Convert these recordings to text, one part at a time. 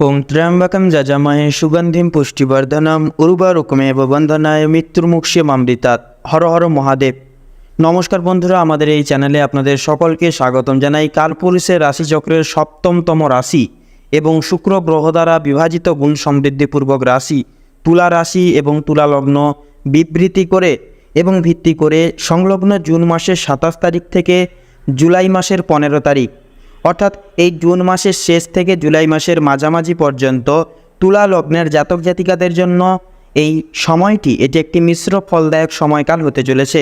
ওং ত্র্যম্বকম যজামহে সুগন্ধিম পুষ্টিবর্ধনম উর্বরুকমেব বন্ধনায় মৃত্যুর্মুক্ষীয়মামৃতাৎ। হর হর মহাদেব। নমস্কার বন্ধুরা, আমাদের এই চ্যানেলে আপনাদের সকলকে স্বাগতম জানাই। কালপুরুষের রাশিচক্রের সপ্তমতম রাশি এবং শুক্র গ্রহ দ্বারা বিভাজিত গুণ সমৃদ্ধিপূর্বক রাশি তুলা রাশি এবং তুলা লগ্ন বিবৃতি করে এবং ভিত্তি করে সংলগ্ন জুন মাসের 27 তারিখ থেকে জুলাই মাসের 15 তারিখ, অর্থাৎ এই জুন মাসের শেষ থেকে জুলাই মাসের মাঝামাঝি পর্যন্ত তুলা লগ্নের জাতক জাতিকাদের জন্য এই সময়টি এটি একটি মিশ্র ফলদায়ক সময়কাল হতে চলেছে।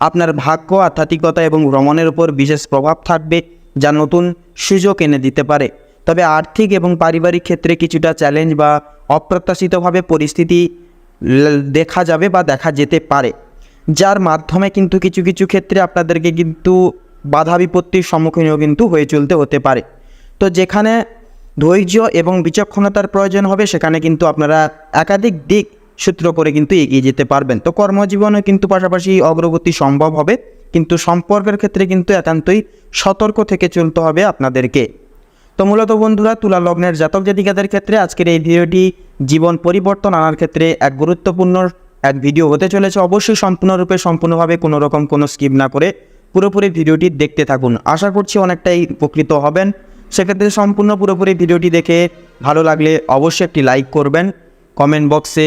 আপনার ভাগ্য, আধ্যাত্মিকতা এবং ভ্রমণের উপর বিশেষ প্রভাব থাকবে, যা নতুন সুযোগ এনে দিতে পারে। তবে আর্থিক এবং পারিবারিক ক্ষেত্রে কিছুটা চ্যালেঞ্জ বা অপ্রত্যাশিতভাবে পরিস্থিতি দেখা যাবে বা দেখা যেতে পারে, যার মাধ্যমে কিন্তু কিছু কিছু ক্ষেত্রে আপনাদেরকে কিন্তু বাধা বিপত্তির সম্মুখীনও কিন্তু হয়ে চলতে হতে পারে। তো যেখানে ধৈর্য এবং বিচক্ষণতার প্রয়োজন হবে, সেখানে কিন্তু আপনারা একাধিক দিক সূত্র করে কিন্তু এগিয়ে যেতে পারবেন। তো কর্মজীবনে কিন্তু পাশাপাশি অগ্রগতি সম্ভব হবে, কিন্তু সম্পর্কের ক্ষেত্রে কিন্তু একান্তই সতর্ক থেকে চলতে হবে আপনাদেরকে। তো মূলত বন্ধুরা, তুলা লগ্নের জাতক জাতিকাদের ক্ষেত্রে আজকের এই ভিডিওটি জীবন পরিবর্তন আনার ক্ষেত্রে এক গুরুত্বপূর্ণ ভিডিও হতে চলেছে। অবশ্যই সম্পূর্ণভাবে কোনো রকম কোনো স্কিপ না করে পুরোপুরি ভিডিওটি দেখতে থাকুন। আশা করছি অনেকটাই উপকৃত হবেন। সেক্ষেত্রে পুরোপুরি ভিডিওটি দেখে ভালো লাগলে অবশ্যই একটি লাইক করবেন। কমেন্ট বক্সে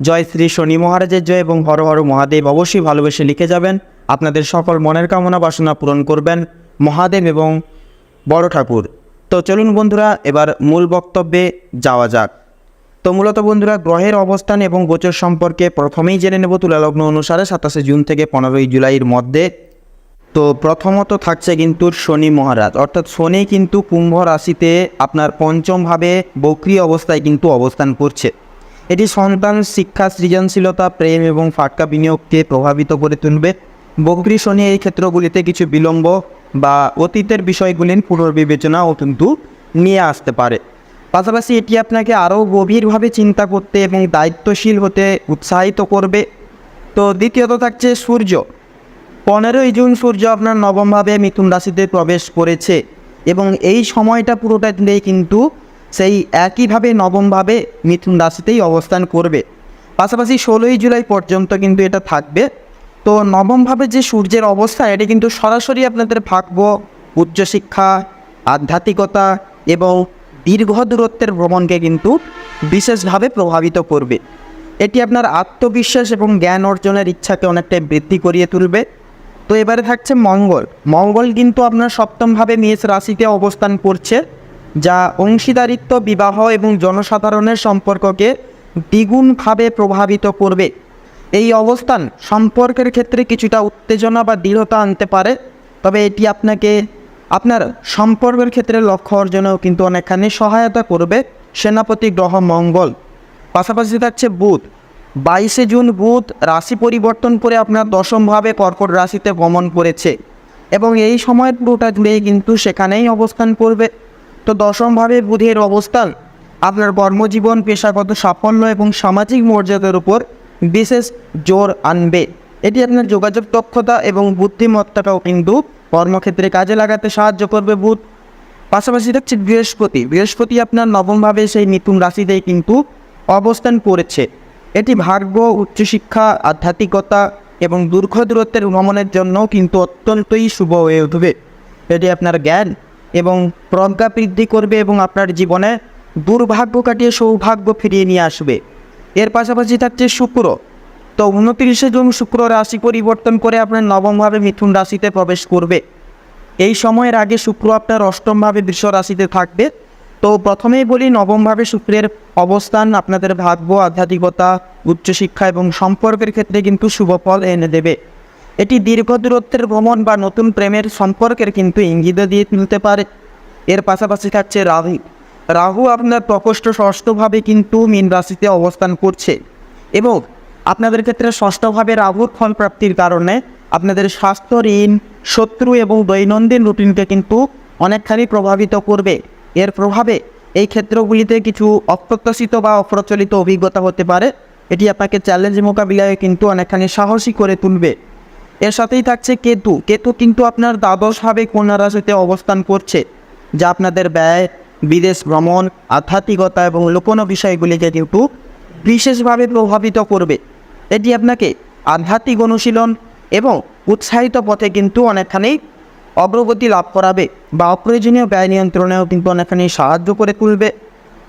জয় শ্রী শনি মহারাজের জয় এবং হর হর মহাদেব অবশ্যই ভালোবেসে লিখে যাবেন। আপনাদের সকল মনের কামনা বাসনা পূরণ করবেন মহাদেব এবং বড় ঠাকুর। তো চলুন বন্ধুরা, এবার মূল বক্তব্যে যাওয়া যাক। তো মূলত বন্ধুরা, গ্রহের অবস্থান এবং গোচর সম্পর্কে প্রথমেই জেনে নেব। তুলালগ্ন অনুসারে 27 জুন থেকে 15 জুলাইয়ের মধ্যে তো প্রথমত থাকছে কিন্তু শনি মহারাজ, অর্থাৎ শনি কিন্তু কুম্ভ রাশিতে আপনার পঞ্চমভাবে বক্রী অবস্থায় কিন্তু অবস্থান করছে। এটি সন্তান, শিক্ষা, সৃজনশীলতা, প্রেম এবং ফাটকা বিনিয়োগকে প্রভাবিত করে তুলবে। বক্রী শনি এই ক্ষেত্রগুলিতে কিছু বিলম্ব বা অতীতের বিষয়গুলির পুনর্বিবেচনাও কিন্তু নিয়ে আসতে পারে। পাশাপাশি এটি আপনাকে আরও গভীরভাবে চিন্তা করতে এবং দায়িত্বশীল হতে উৎসাহিত করবে। তো দ্বিতীয়ত থাকছে সূর্য। 15 জুন সূর্য আপনার নবমভাবে মিথুন রাশিতে প্রবেশ করেছে এবং এই সময়টা পুরোটা দিনেই কিন্তু সেই একইভাবে নবমভাবে মিথুন রাশিতেই অবস্থান করবে। পাশাপাশি 16 জুলাই পর্যন্ত কিন্তু এটা থাকবে। তো নবমভাবে যে সূর্যের অবস্থা, এটি কিন্তু সরাসরি আপনাদের ভাগ্য, উচ্চশিক্ষা, আধ্যাত্মিকতা এবং দীর্ঘ দূরত্বের ভ্রমণকে কিন্তু বিশেষভাবে প্রভাবিত করবে। এটি আপনার আত্মবিশ্বাস এবং জ্ঞান অর্জনের ইচ্ছাকে অনেকটাই বৃদ্ধি করিয়ে তুলবে। তো এবারে থাকছে মঙ্গল কিন্তু আপনার সপ্তমভাবে মেষ রাশিতে অবস্থান করছে, যা অংশীদারিত্ব, বিবাহ এবং জনসাধারণের সম্পর্ককে দ্বিগুণভাবে প্রভাবিত করবে। এই অবস্থান সম্পর্কের ক্ষেত্রে কিছুটা উত্তেজনা বা দৃঢ়তা আনতে পারে, তবে এটি আপনাকে আপনার সম্পর্কের ক্ষেত্রে লক্ষ্য অর্জনেও কিন্তু অনেকখানি সহায়তা করবে সেনাপতি গ্রহ মঙ্গল। পাশাপাশি থাকছে বুধ। 22 জুন বুধ রাশি পরিবর্তন করে আপনার দশমভাবে কর্কট রাশিতে গমন করেছে এবং এই সময়ের পুরোটা জুড়েই কিন্তু সেখানেই অবস্থান করবে। তো দশমভাবে বুধের অবস্থান আপনার কর্মজীবন, পেশাগত সাফল্য এবং সামাজিক মর্যাদার উপর বিশেষ জোর আনবে। এটি আপনার যোগাযোগ দক্ষতা এবং বুদ্ধিমত্তাটাও কিন্তু কর্মক্ষেত্রে কাজে লাগাতে সাহায্য করবে বুধ। পাশাপাশি থাকছে বৃহস্পতি আপনার নবমভাবে সেই মিথুন রাশিতেই কিন্তু অবস্থান করেছে। এটি ভাগ্য, উচ্চশিক্ষা, আধ্যাত্মিকতা এবং দীর্ঘ দূরত্বের ভ্রমণের জন্য কিন্তু অত্যন্তই শুভ হয়ে উঠবে। এটি আপনার জ্ঞান এবং প্রজ্ঞা বৃদ্ধি করবে এবং আপনার জীবনে দুর্ভাগ্য কাটিয়ে সৌভাগ্য ফিরিয়ে নিয়ে আসবে। এর পাশাপাশি থাকছে শুক্র। তো 29 জুন শুক্র রাশি পরিবর্তন করে আপনার নবমভাবে মিথুন রাশিতে প্রবেশ করবে। এই সময়ের আগে শুক্র আপনার অষ্টমভাবে বৃষ রাশিতে থাকবে। তো প্রথমেই বলি, নবমভাবে শুক্রের অবস্থান আপনাদের ভাগ্য, আধ্যাত্মিকতা, উচ্চশিক্ষা এবং সম্পর্কের ক্ষেত্রে কিন্তু শুভ ফল এনে দেবে। এটি দীর্ঘ দূরত্বের ভ্রমণ বা নতুন প্রেমের সম্পর্কের কিন্তু ইঙ্গিত দিয়ে তুলতে পারে। এর পাশাপাশি থাকছে রাহু আপনার প্রকোষ্ঠ ষষ্ঠভাবে কিন্তু মীন রাশিতে অবস্থান করছে এবং আপনাদের ক্ষেত্রে ষষ্ঠভাবে রাহুর ফল প্রাপ্তির কারণে আপনাদের স্বাস্থ্য, ঋণ, শত্রু এবং দৈনন্দিন রুটিনকে কিন্তু অনেকখানি প্রভাবিত করবে। এর প্রভাবে এই ক্ষেত্রগুলিতে কিছু অপ্রত্যাশিত বা অপ্রচলিত অভিজ্ঞতা হতে পারে। এটি আপনাকে চ্যালেঞ্জ মোকাবিলায় কিন্তু অনেকখানি সাহসী করে তুলবে। এর সাথেই থাকছে কেতু কিন্তু আপনার দ্বাদশভাবে কন্যা রাশিতে অবস্থান করছে, যা আপনাদের ব্যয়, বিদেশ ভ্রমণ, আধ্যাত্মিকতা এবং লোকনো বিষয়গুলিকে কিন্তু বিশেষভাবে প্রভাবিত করবে। এটি আপনাকে আধ্যাত্মিক অনুশীলন এবং উৎসাহিত পথে কিন্তু অনেকখানি অগ্রগতি লাভ করাবে বা অপ্রয়োজনীয় ব্যয় নিয়ন্ত্রণেও কিন্তু অনেকখানি সাহায্য করে তুলবে।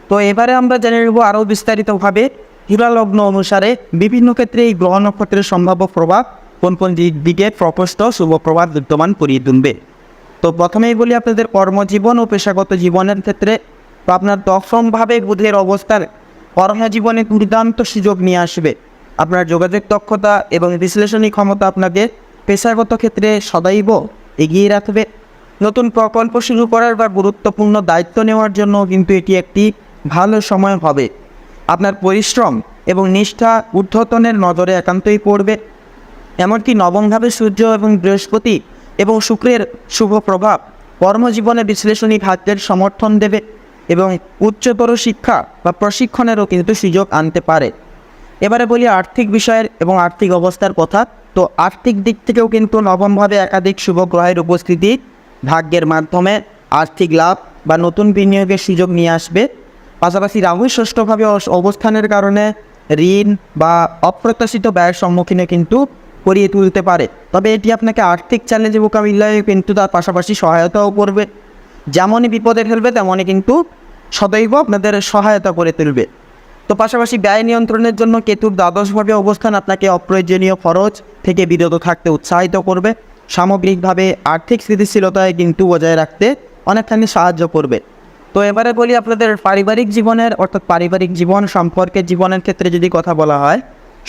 তো এবারে আমরা জেনে নেব আরও বিস্তারিতভাবে তুলা লগ্ন অনুসারে বিভিন্ন ক্ষেত্রে এই গ্রহ নক্ষত্রের সম্ভাব্য প্রভাব কোন কোন দিকে প্রকষ্ট শুভ প্রভাব বিদ্যমান করিয়ে তুলবে। তো প্রথমেই বলি আপনাদের কর্মজীবন ও পেশাগত জীবনের ক্ষেত্রে, তো আপনার দশমভাবে বুধের অবস্থান কর্মজীবনে দুর্দান্ত সুযোগ নিয়ে আসবে। আপনার যোগাযোগ দক্ষতা এবং বিশ্লেষণী ক্ষমতা আপনাকে পেশাগত ক্ষেত্রে সদাইব এগিয়ে রাখবে। নতুন প্রকল্প শুরু করার বা গুরুত্বপূর্ণ দায়িত্ব নেওয়ার জন্য কিন্তু এটি একটি ভালো সময় হবে। আপনার পরিশ্রম এবং নিষ্ঠা ঊর্ধ্বতনের নজরে একান্তই পড়বে। এমনকি নবমভাবে সূর্য এবং বৃহস্পতি এবং শুক্রের শুভ প্রভাব কর্মজীবনে বিশ্লেষণী ভাগ্যের সমর্থন দেবে এবং উচ্চতর শিক্ষা বা প্রশিক্ষণেরও কিন্তু সুযোগ আনতে পারে। এবারে বলি আর্থিক বিষয়ের এবং আর্থিক অবস্থার কথা। তো আর্থিক দিক থেকেও কিন্তু নবমভাবে একাধিক শুভ গ্রহের উপস্থিতি ভাগ্যের মাধ্যমে আর্থিক লাভ বা নতুন বিনিয়োগের সুযোগ নিয়ে আসবে। পাশাপাশি রাহু ষষ্ঠভাবে অবস্থানের কারণে ঋণ বা অপ্রত্যাশিত ব্যয়ের সম্মুখীনে কিন্তু করিয়ে তুলতে পারে। তবে এটি আপনাকে আর্থিক চ্যালেঞ্জ মোকাবিলায় কিন্তু তার পাশাপাশি সহায়তাও করবে। যেমনই বিপদে ফেলবে তেমনই কিন্তু সদৈব আপনাদের সহায়তা করে তুলবে। তো পাশাপাশি ব্যয় নিয়ন্ত্রণের জন্য কেতুর দ্বাদশভাবে অবস্থান আপনাকে অপ্রয়োজনীয় খরচ থেকে বিরত থাকতে উৎসাহিত করবে। সামগ্রিকভাবে আর্থিক স্থিতিশীলতায় কিন্তু বজায় রাখতে অনেকখানি সাহায্য করবে। তো এবারে বলি আপনাদের পারিবারিক জীবনের, অর্থাৎ পারিবারিক জীবন সম্পর্কের জীবনের ক্ষেত্রে যদি কথা বলা হয়,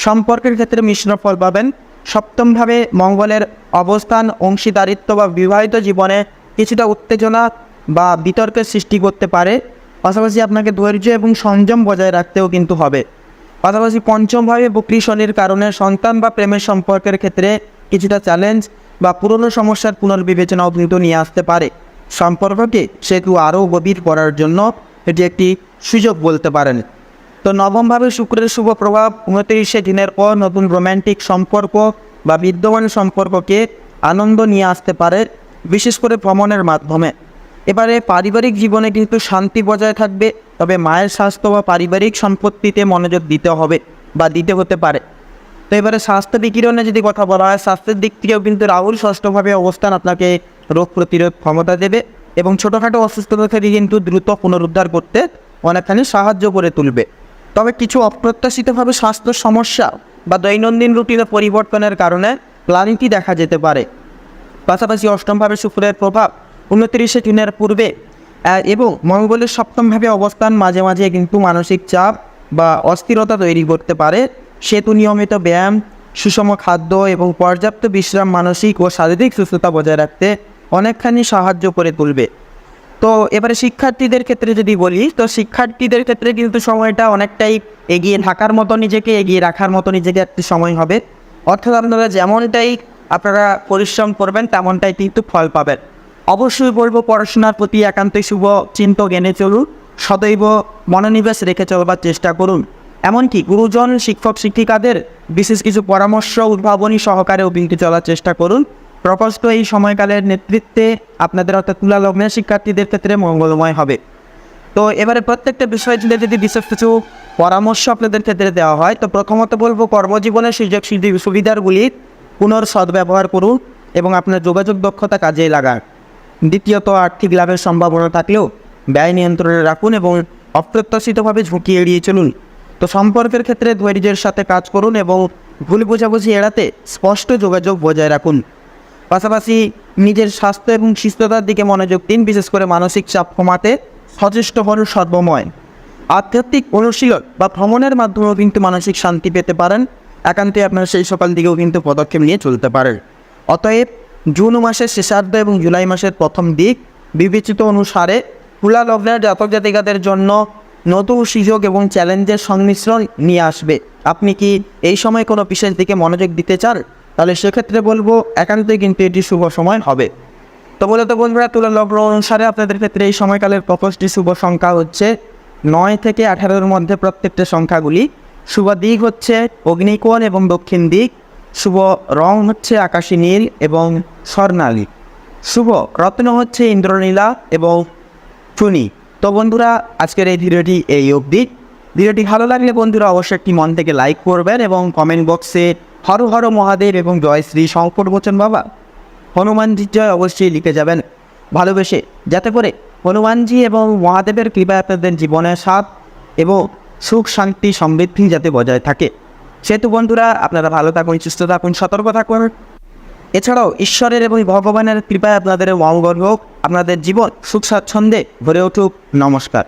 সম্পর্কের ক্ষেত্রে মিশ্র ফল পাবেন। সপ্তমভাবে মঙ্গলের অবস্থান অংশীদারিত্ব বা বিবাহিত জীবনে কিছুটা উত্তেজনা বা বিতর্কের সৃষ্টি করতে পারে। পাশাপাশি আপনাকে ধৈর্য এবং সংযম বজায় রাখতেও কিন্তু হবে। পাশাপাশি পঞ্চমভাবে বক্রী শনির কারণে সন্তান বা প্রেমের সম্পর্কের ক্ষেত্রে কিছুটা চ্যালেঞ্জ বা পুরনো সমস্যার পুনর্বিবেচনাও কিন্তু নিয়ে আসতে পারে। সম্পর্ককে সেতু আরও গভীর করার জন্য এটি একটি সুযোগ বলতে পারেন। তো নবমভাবে শুক্রের শুভ প্রভাব 29শে দিনের পর নতুন রোম্যান্টিক সম্পর্ক বা বিদ্যমান সম্পর্ককে আনন্দ নিয়ে আসতে পারে, বিশেষ করে ভ্রমণের মাধ্যমে। এবারে পারিবারিক জীবনে কিন্তু শান্তি বজায় থাকবে, তবে মায়ের স্বাস্থ্য বা পারিবারিক সম্পত্তিতে মনোযোগ দিতে হবে বা দিতে হতে পারে। তো এবারে স্বাস্থ্য বিকিরণে যদি কথা বলা হয়, স্বাস্থ্যের দিক থেকেও কিন্তু রাহুর ষষ্ঠভাবে অবস্থান আপনাকে রোগ প্রতিরোধ ক্ষমতা দেবে এবং ছোটোখাটো অসুস্থতা থেকে কিন্তু দ্রুত পুনরুদ্ধার করতে অনেকখানি সাহায্য করে তুলবে। তবে কিছু অপ্রত্যাশিতভাবে স্বাস্থ্য সমস্যা বা দৈনন্দিন রুটিনে পরিবর্তনের কারণে ক্লান্তি দেখা যেতে পারে। পাশাপাশি অষ্টমভাবে শুক্রের প্রভাব 29শে দিনের পূর্বে এবং মঙ্গলের সপ্তমভাবে অবস্থান মাঝে মাঝে কিন্তু মানসিক চাপ বা অস্থিরতা তৈরি করতে পারে। সেতু নিয়মিত ব্যায়াম, সুষম খাদ্য এবং পর্যাপ্ত বিশ্রাম মানসিক ও শারীরিক সুস্থতা বজায় রাখতে অনেকখানি সাহায্য করে তুলবে। তো এবারে শিক্ষার্থীদের ক্ষেত্রে যদি বলি, তো শিক্ষার্থীদের ক্ষেত্রে কিন্তু সময়টা অনেকটাই এগিয়ে থাকার মতো, নিজেকে এগিয়ে রাখার মতো নিজেকে একটি সময় হবে। অর্থাৎ আপনারা যেমনটাই আপনারা পরিশ্রম করবেন তেমনটাই কিন্তু ফল পাবেন। অবশ্যই বলবো পড়াশোনার প্রতি একান্তই শুভ চিন্তক এনে চলুন, সদৈব মনোনিবেশ রেখে চলবার চেষ্টা করুন। এমনকি গুরুজন শিক্ষক শিক্ষিকাদের বিশেষ কিছু পরামর্শ উদ্ভাবনী সহকারেও কিন্তু চলার চেষ্টা করুন। প্রকষ্ট এই সময়কালের নেতৃত্বে আপনাদের অর্থাৎ তুলা লগ্নের শিক্ষার্থীদের ক্ষেত্রে মঙ্গলময় হবে। তো এবারে প্রত্যেকটা বিষয় জুড়ে যদি বিশেষ কিছু পরামর্শ আপনাদের ক্ষেত্রে দেওয়া হয়, তো প্রথমত বলবো কর্মজীবনের সুযোগ সুবিধাগুলির সদ্ব্যবহার করুন এবং আপনার যোগাযোগ দক্ষতা কাজে লাগান। দ্বিতীয়ত আর্থিক লাভের সম্ভাবনা থাকলেও ব্যয় নিয়ন্ত্রণে রাখুন এবং অপ্রত্যাশিতভাবে ঝুঁকি এড়িয়ে চলুন। তো সম্পর্কের ক্ষেত্রে ধৈর্যের সাথে কাজ করুন এবং ভুল বোঝাবুঝি এড়াতে স্পষ্ট যোগাযোগ বজায় রাখুন। পাশাপাশি নিজের স্বাস্থ্য এবং সুস্থতার দিকে মনোযোগ দিন, বিশেষ করে মানসিক চাপ কমাতে সচেষ্ট হন সর্বময়। আধ্যাত্মিক অনুশীলন বা ভ্রমণের মাধ্যমেও কিন্তু মানসিক শান্তি পেতে পারেন। একান্তে আপনার সেই সকল দিকেও কিন্তু পদক্ষেপ নিয়ে চলতে পারেন। অতএব জুন মাসের শেষার্ধ এবং জুলাই মাসের প্রথম দিক বিবেচিত অনুসারে তুলা লগ্নের জাতক জাতিকাদের জন্য নতুন সুযোগ এবং চ্যালেঞ্জের সংমিশ্রণ নিয়ে আসবে। আপনি কি এই সময় কোনো বিশেষ দিকে মনোযোগ দিতে চান? তাহলে সেক্ষেত্রে বলবো একান্তই কিন্তু এটি শুভ সময় হবে। তো মূলত বন্ধুরা, তুলা লগ্ন অনুসারে আপনাদের ক্ষেত্রে এই সময়কালের প্রকোষ্ঠী শুভ সংখ্যা হচ্ছে 9 থেকে 18-এর মধ্যে প্রত্যেকটা সংখ্যাগুলি। শুভ দিক হচ্ছে অগ্নিকোণ এবং দক্ষিণ দিক। শুভ রং হচ্ছে আকাশী নীল এবং স্বর্ণালী। শুভ রত্ন হচ্ছে ইন্দ্রনীলা এবং চুনি। তো বন্ধুরা, আজকের এই ভিডিওটি এই অবধি। ভিডিওটি ভালো লাগলে বন্ধুরা অবশ্যই একটি মন থেকে লাইক করবেন এবং কমেন্ট বক্সে হর হর মহাদেব এবং জয় শ্রী সংকট মোচন বাবা হনুমানজির জয় অবশ্যই লিখে যাবেন ভালোবেসে, যাতে করে হনুমানজি এবং মহাদেবের কৃপা আপনাদের জীবনের সাথ এবং সুখ শান্তি সমৃদ্ধি যাতে বজায় থাকে। সেহেতু বন্ধুরা, আপনারা ভালো থাকুন, সুস্থ থাকুন, সতর্ক থাকুন। এছাড়াও ঈশ্বরের এবং ভগবানের কৃপায় আপনাদের মঙ্গল হোক, আপনাদের জীবন সুখ স্বাচ্ছন্দ্যে ভরে উঠুক। নমস্কার।